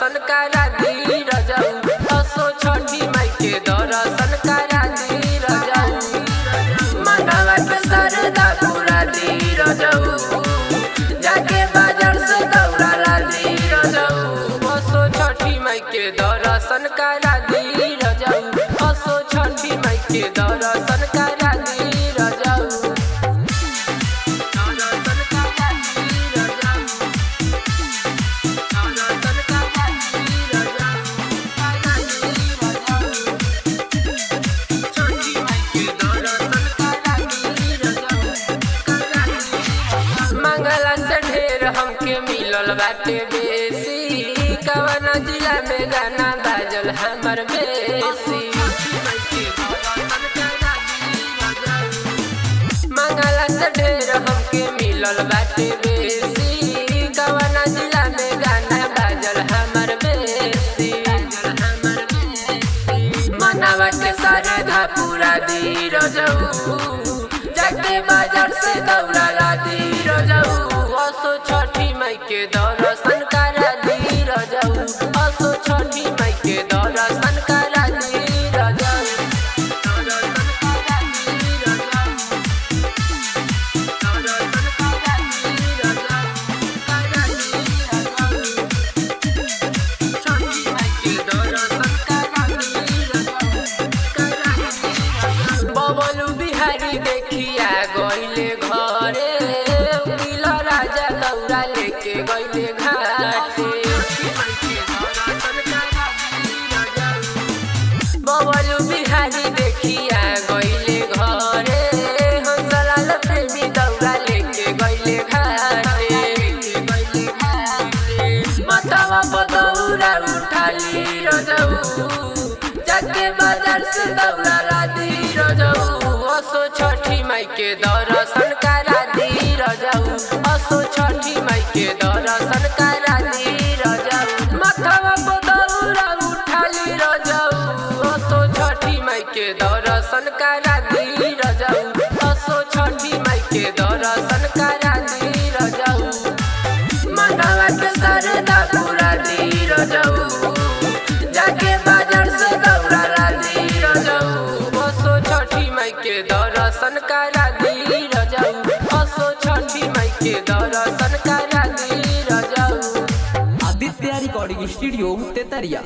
दर्शन करा दी रजाऊ, असो छठी माई के दर्शन करा दी रजाऊ, मनवा के सरदा पूरा दी रजाऊ, जाके बाजार से दौड़ा ला दी रजाऊ, असो छठी माई के दर्शन करा दी रजाऊ, असो छठी माई के दर्शन करा दी रजाऊ। मंगला से ढेर हमके मिलल बाटे बेसी, कवना जिला में गाना बाजल हमर बेसी, मंगला से ढेर हमके मिलल बाटे बेसी, कवना जिला में गाना बाजल हमर बेसी, मनावा के सरधा पूरा दी रजाऊ, जाके बाजार से दौड़ा ला दी रजाऊ, असो छठी माई के दर्शन करा दी रजाऊ, असो छठी माई के दर्शन करा दी रजाऊ। बबलू बिहारी देखिया गइले घरे, उकिला राजा दौड़ा लेके गइले घाटे, बबलू बिहारी देखिया गइले घरे, हंसलाल प्रेमी दौड़ा लेके गइले घाटे, मतवा पदौरा उठाली रजाऊ, जाके बाजार से दौड़ा ला दी रजाऊ, असो छठी माई के दर्शन करा दी रजाऊ, असो छठी माई के दर्शन करा दी रजाऊ, मथवा पदौरा उठाली रजाऊ, असो छठी माई के दर्शन करा दी रजाऊ, असो छठी माई के दर्शन करा दी रजाऊ, मनवा के सरदा पूरा दी रजाऊ, जाके बाजार से दौड़ा ला दी रजाऊ, असो छठी माई के दर्शन करा दी रजाऊ, असो छठी माई के दर्शन करा दी रजाऊ। Aditya recording studio Tetariya.